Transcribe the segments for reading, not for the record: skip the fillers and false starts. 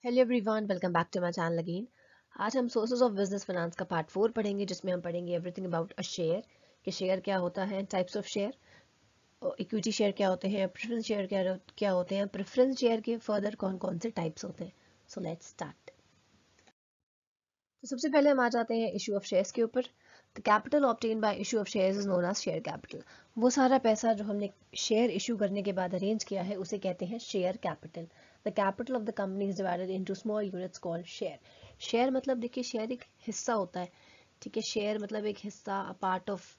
Hello everyone, welcome back to my channel again. आज हम sources of business finance का part 4 पढ़ेंगे, जिसमें हम पढ़ेंगे एवरीथिंग अबाउट अ शेयर कि शेयर क्या होता है, टाइप्स ऑफ शेयर, और इक्विटी शेयर क्या होते हैं, प्रेफरेंस शेयर क्या होते हैं, प्रेफरेंस शेयर के फर्दर कौन कौन से टाइप्स होते हैं। So let's start. तो सबसे पहले हम आ जाते हैं इशू ऑफ शेयर्स के ऊपर। The capital obtain by issue of shares is known as share capital. वो सारा पैसा जो हमने शेयर इशू करने के बाद अरेंज किया है उसे कहते हैं share capital. The capital of the company is divided into small units called share. Share मतलब देखिए, शेयर एक हिस्सा होता है, ठीक है। शेयर मतलब एक हिस्सा, a part of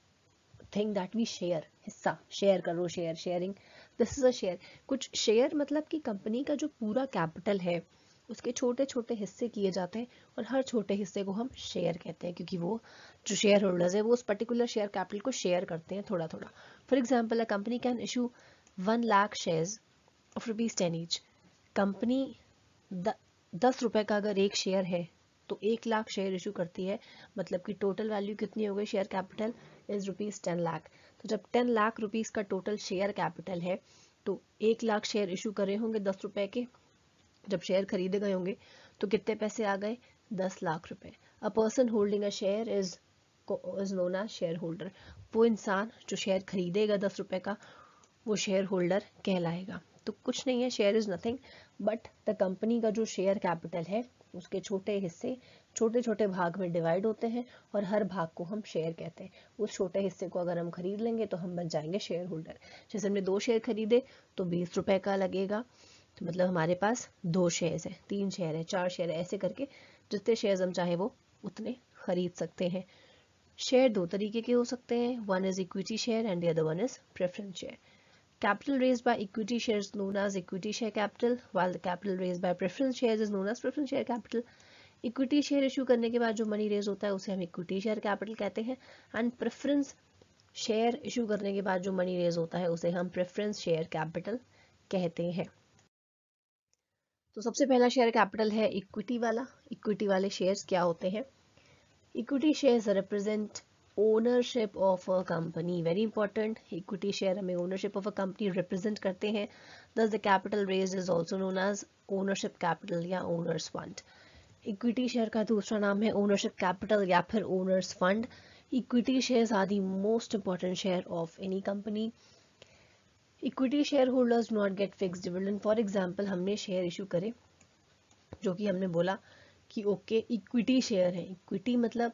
thing that we share. हिस्सा शेयर करो, share, sharing, this is a share. कुछ शेयर मतलब कि कंपनी का जो पूरा कैपिटल है उसके छोटे छोटे हिस्से किए जाते हैं, और हर छोटे हिस्से को हम शेयर कहते हैं, क्योंकि वो जो शेयर होल्डर्स है वो उस पर्टिकुलर शेयर कैपिटल को शेयर करते हैं थोड़ा थोड़ा। For example, a company can issue 1 lakh shares of ₹10 each. Company 10 रुपए का अगर एक शेयर है तो 1 लाख शेयर इशू करती है, मतलब कि टोटल वैल्यू कितनी हो गई शेयर कैपिटल इज ₹10 लाख। तो जब 10 लाख रुपीज का टोटल शेयर कैपिटल है तो 1 लाख शेयर इशू करे होंगे 10 रुपए के। जब शेयर खरीदे गए होंगे तो कितने पैसे आ गए? 10 लाख रुपए। A person holding a share is known as share holder. वो इंसान जो शेयर खरीदेगा 10 रुपए का, वो शेयर होल्डर कहलाएगा। तो कुछ नहीं है, share is nothing but the company का जो शेयर कैपिटल है उसके छोटे हिस्से छोटे छोटे भाग में डिवाइड होते हैं, और हर भाग को हम शेयर कहते हैं। उस छोटे हिस्से को अगर हम खरीद लेंगे तो हम बन जाएंगे शेयर होल्डर। जैसे हमने 2 शेयर खरीदे तो 20 रुपए का लगेगा, तो मतलब हमारे पास 2 शेयर है, 3 शेयर है, 4 शेयर है, ऐसे करके जितने शेयर हम चाहे वो उतने खरीद सकते हैं। शेयर 2 तरीके के हो सकते हैं, one is equity share and the other one is preference share. Capital raised by equity shares known as equity share capital, while the capital raised by preference shares is known as preference share capital. Equity share issue करने के बाद जो money raise होता है उसे हम equity share capital कहते हैं, एंड प्रेफरेंस शेयर इशू करने के बाद जो मनी रेज होता है उसे हम प्रेफरेंस शेयर कैपिटल कहते हैं। तो सबसे पहला शेयर कैपिटल है इक्विटी वाला। इक्विटी वाले शेयर्स क्या होते हैं? Equity shares represent ownership of a company. Very important, equity share हमें ownership of a company represent करते हैं। Thus the capital raise is also known as ownership capital या ओनर्स फंड। इक्विटी शेयर का दूसरा नाम है ओनरशिप कैपिटल या फिर owners fund. Equity shares are the most important share of any company. Equity share holders not gate fixed dividend. For example, हमने share issue करे, जो कि हमने बोला कि ओके इक्विटी शेयर है। इक्विटी मतलब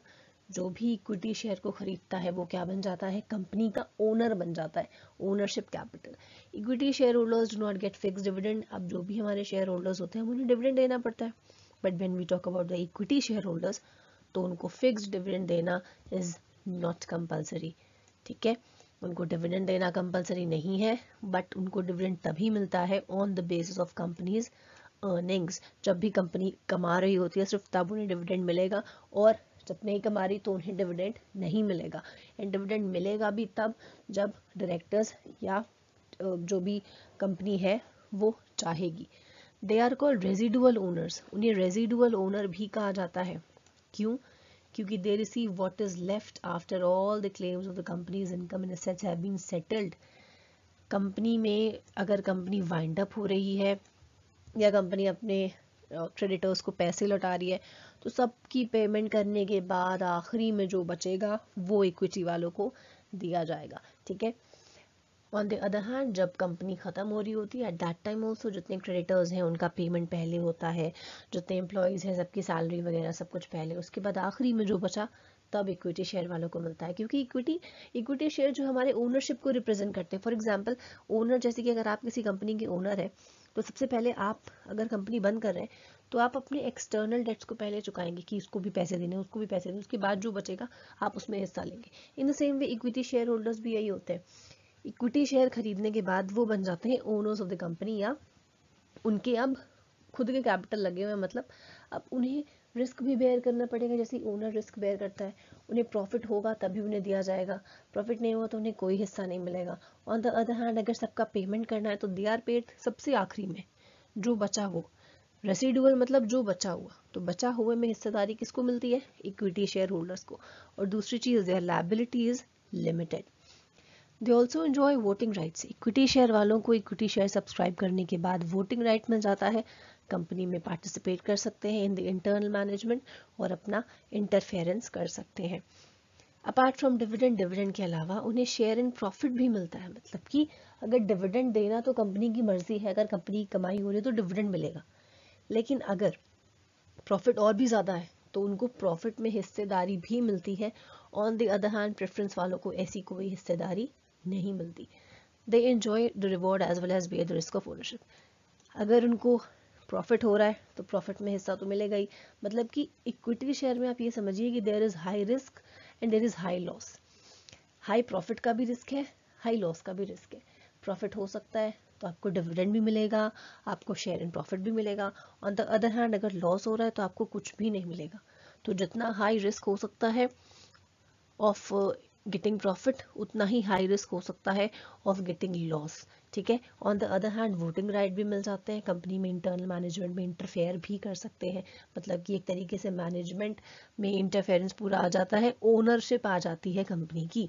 जो भी इक्विटी शेयर को खरीदता है वो क्या बन जाता है? कंपनी का ओनर बन जाता है, ownership capital. Equity share holders do not gate fixed dividend. अब जो भी हमारे शेयर होल्डर्स होते हैं उन्हें डिविडेंड देना पड़ता है, but when we talk about the equity share holders तो उनको फिक्स्ड डिविडेंड देना इज नॉट कंपल्सरी, ठीक है। उनको डिविडेंड देना कंपल्सरी नहीं है, बट उनको डिविडेंड तभी मिलता है on the basis of companies earnings. जब भी कंपनी कमा रही होती है सिर्फ तब उन्हें डिविडेंड मिलेगा, और जब नहीं कमा रही तो उन्हें डिविडेंड नहीं मिलेगा। एंड डिविडेंड मिलेगा भी तब जब डायरेक्टर्स या जो भी कंपनी है वो चाहेगी। They are called residual owners. उन्हें रेजिडुअल ओनर भी कहा जाता है। क्यों? क्योंकि they receive what is left after all the claims of the company's income and assets have been settled. Company में अगर कंपनी वाइंड अप हो रही है या कंपनी अपने क्रेडिटर्स को पैसे लौटा रही है, तो सबकी पेमेंट करने के बाद आखिरी में जो बचेगा वो इक्विटी वालों को दिया जाएगा, ठीक है। ऑन द अदर हैंड, जब कंपनी ख़त्म हो रही होती है एट दैट टाइम ऑल्सो जितने क्रेडिटर्स हैं उनका पेमेंट पहले होता है, जितने एम्प्लॉयज़ हैं सबकी सैलरी वगैरह सब कुछ पहले, उसके बाद आखिरी में जो बचा तब इक्विटी शेयर वालों को मिलता है। क्योंकि इक्विटी शेयर जो हमारे ओनरशिप को रिप्रेजेंट करते हैं। फॉर एग्जांपल, ओनर, जैसे कि अगर आप किसी कंपनी के ओनर है तो सबसे पहले आप अगर कंपनी बंद कर रहे हैं तो आप अपने एक्सटर्नल डेट्स को पहले चुकाएंगे कि इसको भी पैसे देने, उसको भी पैसे देने, उसके बाद जो बचेगा आप उसमें हिस्सा लेंगे। In the same way equity share holders भी यही होते हैं। इक्विटी शेयर खरीदने के बाद वो बन जाते हैं ओनर्स ऑफ द कंपनी, या उनके अब खुद के कैपिटल लगे हुए हैं, मतलब अब उन्हें रिस्क भी बेयर करना पड़ेगा जैसे ओनर रिस्क बेयर करता है। उन्हें प्रॉफिट होगा तभी उन्हें दिया जाएगा, प्रॉफिट नहीं होगा तो उन्हें कोई हिस्सा नहीं मिलेगा। ऑन द अदर हैंड, अगर सबका पेमेंट करना है तो दे आर पेड सबसे आखिरी में, जो बचा वो रेसिडुअल मतलब जो बचा हुआ, तो बचा हुए में हिस्सेदारी किसको मिलती है? इक्विटी शेयर होल्डर्स को। और दूसरी चीज, their liability is limited. They also enjoy voting rights. Equity share वालों को इक्विटी शेयर सब्सक्राइब करने के बाद वोटिंग राइट मिल जाता है, कंपनी में पार्टिसिपेट कर सकते हैं इन द इंटरनल मैनेजमेंट और अपना इंटरफेरेंस कर सकते हैं। अपार्ट फ्रॉम डिविडेंड, डिविडेंड के अलावा उन्हें शेयर इन प्रॉफिट भी मिलता है। मतलब कि अगर डिविडेंड देना तो कंपनी की मर्जी है, अगर कंपनी की कमाई हो रही है तो डिविडेंड मिलेगा, लेकिन अगर प्रॉफिट और भी ज़्यादा है तो उनको प्रॉफिट में हिस्सेदारी भी मिलती है। On the other hand preference वालों को ऐसी कोई हिस्सेदारी नहीं मिलती। They enjoy the reward as well as bear the risk of ownership. अगर उनको प्रॉफिट हो रहा है तो प्रॉफिट में हिस्सा तो मिलेगा ही। मतलब कि इक्विटी शेयर में आप ये समझिए कि there is high risk and there is high loss. High profit का भी रिस्क है, हाई लॉस का भी रिस्क है। प्रॉफिट हो सकता है तो आपको डिविडेंड भी मिलेगा, आपको शेयर इन प्रॉफिट भी मिलेगा। ऑन द अदर हैंड अगर लॉस हो रहा है तो आपको कुछ भी नहीं मिलेगा। तो जितना हाई रिस्क हो सकता है ऑफ गेटिंग प्रॉफिट, उतना ही हाई रिस्क हो सकता है ऑफ गेटिंग लॉस। ठीक है। On the other hand voting right भी मिल जाते हैं, कंपनी में इंटरनल मैनेजमेंट में इंटरफेयर भी कर सकते हैं। मतलब कि एक तरीके से मैनेजमेंट में इंटरफेरेंस पूरा आ जाता है, ओनरशिप आ जाती है कंपनी की।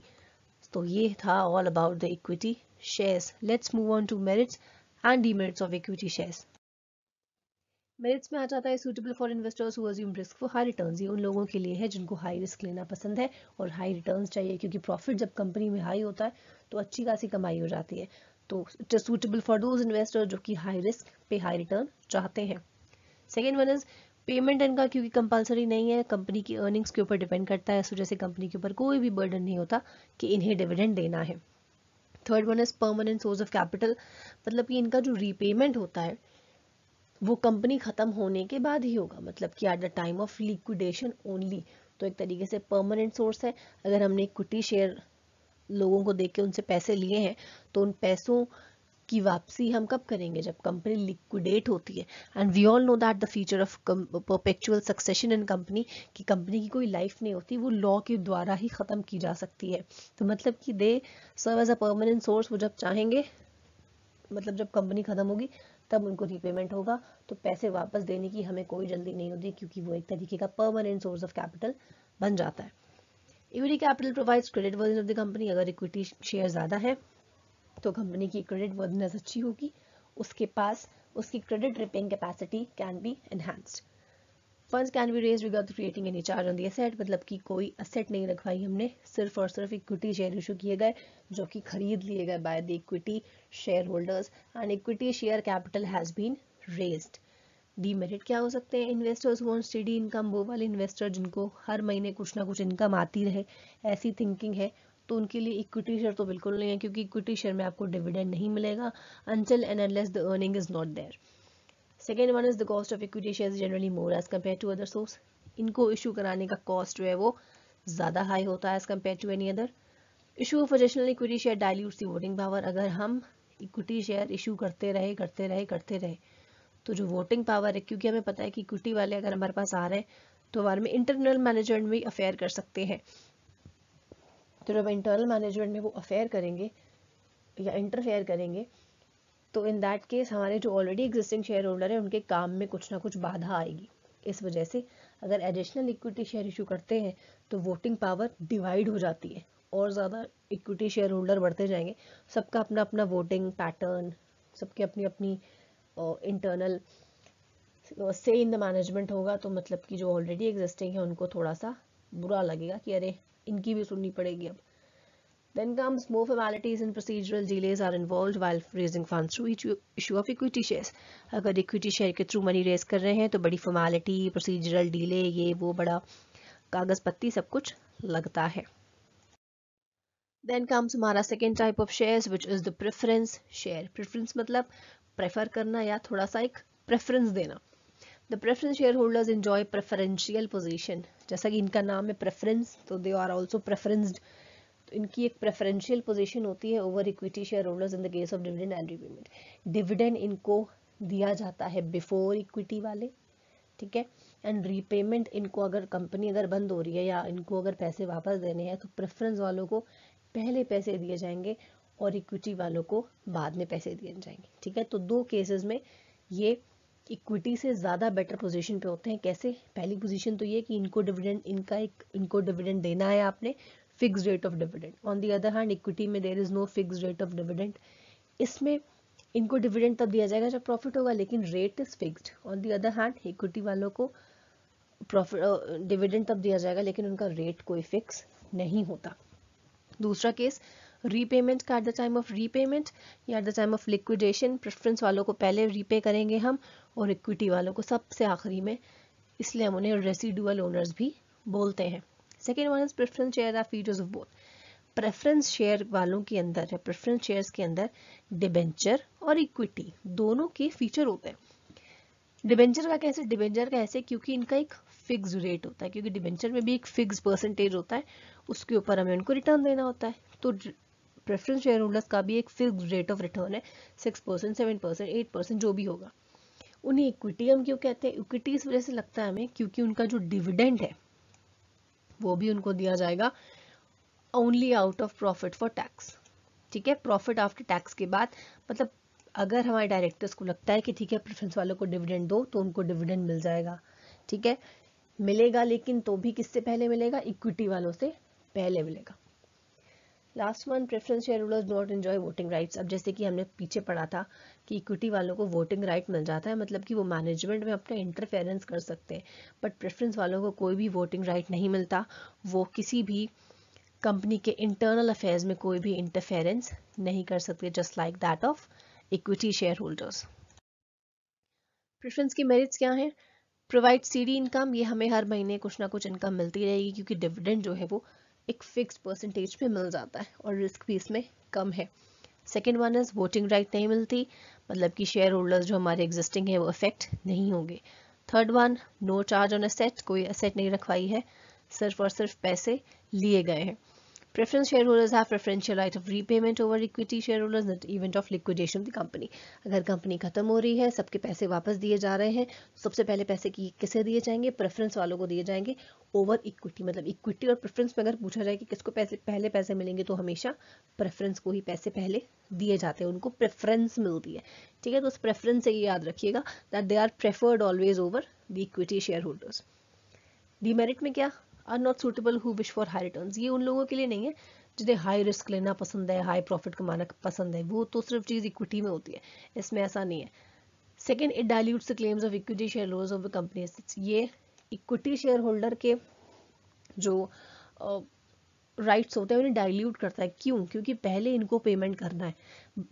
तो ये था all about the equity shares. Let's move on to merits and demerits of equity shares. Merits में आ जाता है suitable for investors who assume risk for high returns. ये उन लोगों के लिए है जिनको हाई रिस्क लेना पसंद है और हाई रिटर्न्स चाहिए, क्योंकि प्रॉफिट जब कंपनी में हाई होता है तो अच्छी खासी कमाई हो जाती है। तो it is suitable for those investors जो कि हाई रिस्क पे हाई रिटर्न चाहते हैं। सेकेंड वन इज पेमेंट इनका, क्योंकि कंपलसरी नहीं है, कंपनी की अर्निंग्स के ऊपर डिपेंड करता है, इस वजह से कंपनी के ऊपर कोई भी बर्डन नहीं होता कि इन्हें डिविडेंड देना है। Third one is permanent source of capital. मतलब कि इनका जो रीपेमेंट होता है वो कंपनी खत्म होने के बाद ही होगा, मतलब कि eight the time of liquidation only. तो एक तरीके से परमानेंट सोर्स है। अगर हमने इक्विटी शेयर लोगों को देके उनसे पैसे लिए हैं तो उन पैसों की वापसी हम कब करेंगे, जब कंपनी लिक्विडेट होती है। And we all know that the feature of perpetual succession in company, कि कंपनी की कोई लाइफ नहीं होती, वो लॉ के द्वारा ही खत्म की जा सकती है। तो मतलब कि they serve as a permanent source. वो जब चाहेंगे, मतलब जब कंपनी खत्म होगी तब उनको रीपेमेंट होगा, तो पैसे वापस देने की हमें कोई जल्दी नहीं होती, क्योंकि वो एक तरीके का परमानेंट सोर्स ऑफ कैपिटल बन जाता है। Equity capital provides credit worthiness of the company. अगर इक्विटी शेयर ज़्यादा है तो कंपनी की क्रेडिट वर्दिनेस अच्छी होगी, उसके पास उसकी credit repaying capacity can be enhanced. Funds can be raised without creating any charge on the asset. मतलब कि कोई एसेट नहीं रखवाई हमने, सिर्फ और सिर्फ इक्विटी शेयर इशू किए गए जो कि खरीद लिए गए by the equity share holders, and equity share capital has been raised. Demerit क्या हो सकते हैं? Investors want steady income. वो वाले इन्वेस्टर जिनको हर महीने कुछ ना कुछ इनकम आती रहे, ऐसी थिंकिंग है, तो उनके लिए इक्विटी शेयर तो बिल्कुल नहीं है, क्योंकि इक्विटी शेयर में आपको डिविडेंड नहीं मिलेगा until and unless the earning is not there. Second one is the cost of equity shares is generally more as compared to other source. इनको इशू कराने का कॉस्ट जो है वो ज़्यादा हाई होता है as compared to any other. Issue of additional equity share dilutes the voting power. अगर हम इक्विटी शेयर इशू करते रहे तो जो वोटिंग पावर है, क्योंकि हमें पता है कि इक्विटी वाले अगर हमारे पास आ रहे हैं तो हमारे में इंटरनल मैनेजमेंट में अफेयर कर सकते हैं। तो जब इंटरनल मैनेजमेंट में वो अफेयर करेंगे या इंटरफेयर करेंगे तो इन दैट केस हमारे जो ऑलरेडी एग्जिस्टिंग शेयर होल्डर है उनके काम में कुछ ना कुछ बाधा आएगी। इस वजह से अगर एडिशनल इक्विटी शेयर इशू करते हैं तो वोटिंग पावर डिवाइड हो जाती है और ज़्यादा इक्विटी शेयर होल्डर बढ़ते जाएंगे, सबका अपना अपना वोटिंग पैटर्न, सबकी अपनी अपनी इंटरनल से इन द मैनेजमेंट होगा। तो मतलब कि जो ऑलरेडी एग्जिस्टिंग है उनको थोड़ा सा बुरा लगेगा कि अरे इनकी भी सुननी पड़ेगी अब। Then comes more formalities and procedural delays are involved while raising funds through issue of equity shares. अगर इक्विटी शेयर के थ्रू मनी रेज कर रहे हैं तो बड़ी फॉर्मेलिटी, प्रोसीजरल डिले, ये वो बड़ा कागज पत्ती सब कुछ लगता है। Then comes हमारा second type of shares which is the preference share. Preference मतलब प्रेफर करना या थोड़ा सा एक प्रेफरेंस देना। The preference share holders enjoy preferential position. जैसा कि इनका नाम है प्रेफरेंस, तो दे आर ऑल्सो प्रेफरेंस्ड। तो इनकी एक प्रेफरेंशियल पोजीशन होती है over equity share holders in the case of dividend and repayment. Dividend इनको दिया जाता है बिफोर इक्विटी वाले, ठीक है, एंड रीपेमेंट इनको अगर कंपनी अगर बंद हो रही है या इनको अगर पैसे वापस देने हैं तो प्रेफरेंस वालों को पहले पैसे दिए जाएंगे और इक्विटी वालों को बाद में पैसे दिए जाएंगे। ठीक है, तो दो केसेस में ये इक्विटी से ज़्यादा बेटर पोजीशन पे होते हैं। कैसे? पहली पोजीशन तो ये कि इनको डिविडेंड देना है आपने, fix rate of dividend. On the other hand equity में there is no fix rate of dividend. इसमें इनको डिविडेंड तब दिया जाएगा जब प्रॉफिट होगा, लेकिन rate is fixed. On the other hand equity वालों को प्रॉफिट डिविडेंड तब दिया जाएगा, लेकिन उनका रेट कोई फिक्स नहीं होता। दूसरा केस रीपेमेंट का, at the time of repayment या at the time of liquidation, preference वालों को पहले रीपे करेंगे हम और इक्विटी वालों को सबसे आखिरी में, इसलिए हम उन्हें रेसिडुअल ओनर्स भी बोलते हैं। Second one is preference share are features of both. Preference share वालों के अंदर या प्रेफरेंस शेयर्स के अंदर डिबेंचर और इक्विटी दोनों के फीचर होते हैं। डिबेंचर का कैसे? डिबेंचर का ऐसे क्योंकि इनका एक फिक्स रेट होता है, क्योंकि डिबेंचर में भी एक फिक्स परसेंटेज होता है, उसके ऊपर हमें उनको रिटर्न देना होता है। तो प्रेफरेंस शेयर होल्डर्स का भी एक फिक्स रेट ऑफ रिटर्न है, 6%, 7%, 8% जो भी होगा। उन्हें इक्विटी हम क्यों कहते हैं? इक्विटी इस वजह से लगता है हमें क्योंकि उनका जो डिविडेंड है वो भी उनको दिया जाएगा only out of profit for tax. ठीक है, प्रॉफिट आफ्टर टैक्स के बाद, मतलब अगर हमारे डायरेक्टर्स को लगता है कि ठीक है प्रेफरेंस वालों को डिविडेंड दो, तो उनको डिविडेंड मिल जाएगा। ठीक है, मिलेगा, लेकिन तो भी किससे पहले मिलेगा? इक्विटी वालों से पहले मिलेगा। Last one, preference share holders do not enjoy voting rights. अब जैसे कि हमने पीछे पढ़ा था कि इक्विटी वालों को वोटिंग राइट मिल जाता है, मतलब कि वो मैनेजमेंट में अपना इंटरफेरेंस कर सकते हैं, बट प्रेफरेंस वालों को कोई भी वोटिंग राइट नहीं मिलता। वो किसी भी कंपनी के इंटरनल अफेयर्स में कोई भी इंटरफेरेंस नहीं कर सकते, just like that of equity share holders. Preference की मेरिट्स क्या हैं? प्रोवाइड सीडी इनकम, ये हमें हर महीने कुछ ना कुछ इनकम मिलती रहेगी, क्योंकि डिविडेंड जो है वो एक फिक्स परसेंटेज पे मिल जाता है और रिस्क भी इसमें कम है। Second one is voting right नहीं मिलती, मतलब कि शेयर होल्डर्स जो हमारे एग्जिस्टिंग है वो अफेक्ट नहीं होंगे। Third one, no charge on asset, कोई एसेट नहीं रखवाई है, सिर्फ और सिर्फ पैसे लिए गए हैं। Preference shareholders have preferential right of repayment over equity shareholders in the event of liquidation of the company. अगर कंपनी खत्म हो रही है, सबके पैसे वापस दिए जा रहे हैं, सबसे पहले पैसे किसे दिए जाएंगे? प्रेफरेंस वालों को दिए जाएंगे ओवर इक्विटी। मतलब इक्विटी और प्रेफरेंस में अगर पूछा जाए कि किसको पहले पैसे मिलेंगे, तो हमेशा प्रेफरेंस को ही पैसे पहले दिए जाते हैं, उनको प्रेफरेंस मिलती है। ठीक है, तो उस प्रेफरेंस से ये याद रखिएगा that they are preferred always over the equity share holders. Demerit में क्या? Are not suitable who wish for high returns, ये उन लोगों के लिए नहीं है जिन्हें हाई रिस्क लेना पसंद है, हाई प्रॉफिट कमाना पसंद है, वो तो सिर्फ चीज इक्विटी में होती है, इसमें ऐसा नहीं है। Second, it dilutes the claims of equity share holders of the company. ये इक्विटी शेयर होल्डर के जो राइट्स होते हैं उन्हें डाइल्यूट करता है। क्यों? क्योंकि पहले इनको पेमेंट करना है,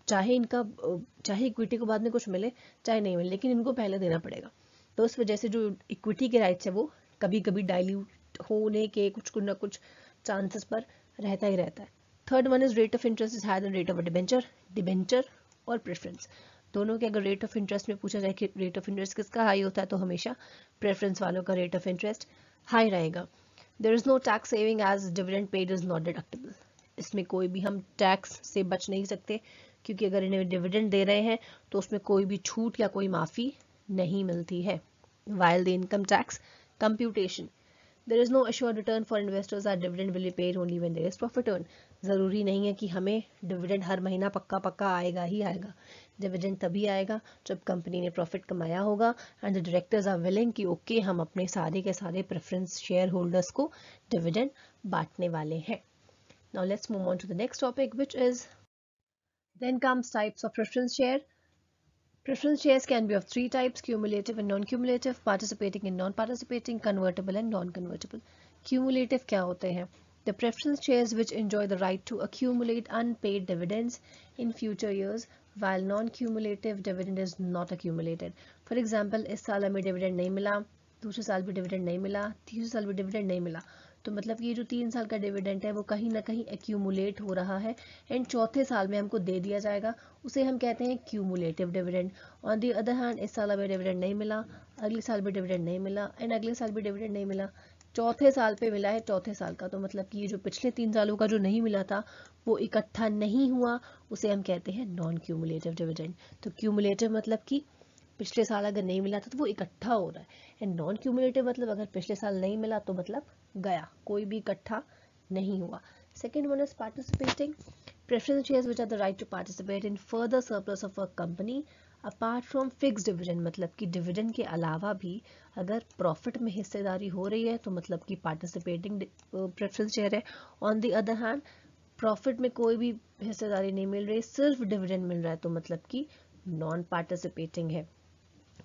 चाहे इक्विटी को बाद में कुछ मिले चाहे नहीं मिले, लेकिन इनको पहले देना पड़ेगा। तो उस वजह से जो इक्विटी के राइट्स है वो कभी कभी डाइल्यूट होने के कुछ ना कुछ चांसेस पर रहता ही रहता है। Third one is rate of interest is higher than rate of debenture. Debenture और प्रेफरेंस दोनों के अगर रेट ऑफ इंटरेस्ट में पूछा जाए कि रेट ऑफ इंटरेस्ट किसका हाई होता है, तो हमेशा प्रेफरेंस वालों का रेट ऑफ इंटरेस्ट हाई रहेगा। There is no tax saving as dividend paid is not deductible. इसमें कोई भी हम टैक्स से बच नहीं सकते, क्योंकि अगर इन्हें डिविडेंड दे रहे हैं तो उसमें कोई भी छूट या कोई माफी नहीं मिलती है। While the income tax computation, there is no assured return for investors that dividend will be paid only when there is profit earned. जरूरी नहीं है कि हमें डिविडेंड हर महीना पक्का पक्का आएगा ही आएगा। डिविडेंड तभी आएगा जब कंपनी ने प्रॉफिट कमाया होगा and the directors are willing कि ओके हम अपने सारे के सारे प्रेफरेंस शेयर होल्डर्स को डिविडेंड बांटने वाले हैं। Now let's move on to the next topic which is then comes types of preference share. Preference shares can be of three types: cumulative and non-cumulative, participating and non-participating, convertible and non-convertible. Cumulative क्या होते हैं? The preference shares which enjoy the right to accumulate unpaid dividends in future years, while non-cumulative dividend is not accumulated. For example, इस साल हमें dividend नहीं मिला, दूसरे साल भी dividend नहीं मिला, तीसरे साल भी dividend नहीं मिला, तो मतलब ये जो 3 साल का डिविडेंड है वो कहीं ना कहीं एक्यूमुलेट हो रहा है एंड चौथे साल में हमको दे दिया जाएगा, उसे हम कहते हैं cumulative dividend. On the other hand, इस साल हमें डिविडेंड नहीं मिला, अगले साल भी डिविडेंड नहीं मिला एंड अगले साल भी डिविडेंड नहीं मिला, चौथे साल पे मिला है चौथे साल का, तो मतलब कि ये जो पिछले 3 सालों का जो नहीं मिला था वो इकट्ठा नहीं हुआ, उसे हम कहते हैं नॉन क्यूमुलेटिव डिविडेंड। तो क्यूमुलेटिव मतलब कि पिछले साल अगर नहीं मिला था तो वो इकट्ठा हो रहा है, एंड नॉन क्यूमुलेटिव मतलब अगर पिछले साल नहीं मिला तो मतलब गया, कोई भी इकट्ठा नहीं हुआ। Second one is participating. Preference shares which are the right to participate in further surplus of a company apart from fixed dividend, मतलब कि डिविडेंड के अलावा भी अगर प्रॉफिट में हिस्सेदारी हो रही है तो मतलब कि पार्टिसिपेटिंग प्रेफरेंस शेयर है। On the other hand, profit में कोई भी हिस्सेदारी नहीं मिल रही, सिर्फ डिविडेंड मिल रहा है, तो मतलब कि नॉन पार्टिसिपेटिंग है।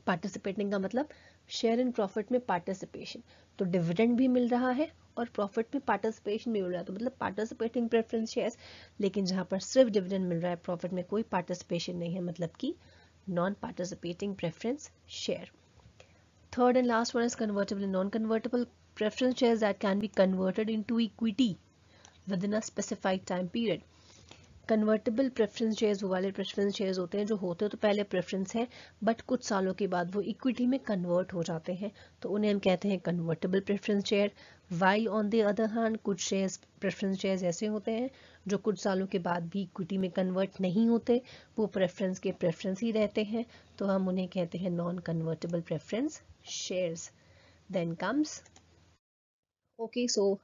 पार्टिसिपेटिंग का मतलब शेयर इन प्रॉफिट में पार्टिसिपेशन, तो डिविडेंड भी मिल रहा है और प्रॉफिट में पार्टिसिपेशन भी मिल रहा है, तो मतलब पार्टिसिपेटिंग प्रेफरेंस शेयर्स। लेकिन जहां पर सिर्फ डिविडेंड मिल रहा है, प्रॉफिट में कोई पार्टिसिपेशन नहीं है, मतलब कि non participating preference share. Third and last one is convertible and non convertible preference shares that can be converted into equity with in a specified time period. Convertible preference shares वो वाले preference shares होते हैं जो होते तो पहले preference है, but कुछ सालों के बाद वो इक्विटी में कन्वर्ट हो जाते हैं, तो उन्हें हम कहते हैं convertible preference share. While on the other hand कुछ शेयर्स प्रेफरेंस शेयर्स ऐसे होते हैं जो कुछ सालों के बाद भी इक्विटी में कन्वर्ट नहीं होते, वो प्रेफरेंस के प्रेफरेंस ही रहते हैं, तो हम उन्हें कहते हैं non convertible preference shares. Then comes, okay, so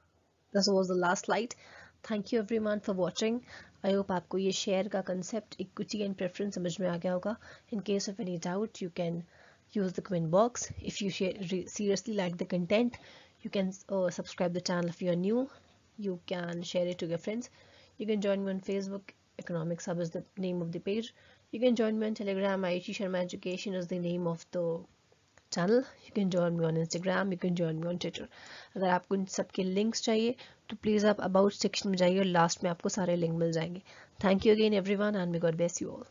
this was the last slide. Thank you everyone for watching. I hope आपको ये शेयर का concept equity and preference समझ में आ गया होगा. In case of any doubt, you can use the comment box. If you seriously like the content, you can subscribe the channel if you are new. You can share it to your friends. You can join me on Facebook. Economics Hub is the name of the page. You can join me on Telegram. Aishi Sharma Education is the name of the channel. You can join me on Instagram, you can join me on Twitter. अगर आपको इन सब के links चाहिए तो please आप about section में जाइए और लास्ट में आपको सारे लिंक मिल जाएंगे. Thank you again everyone and may God bless you all.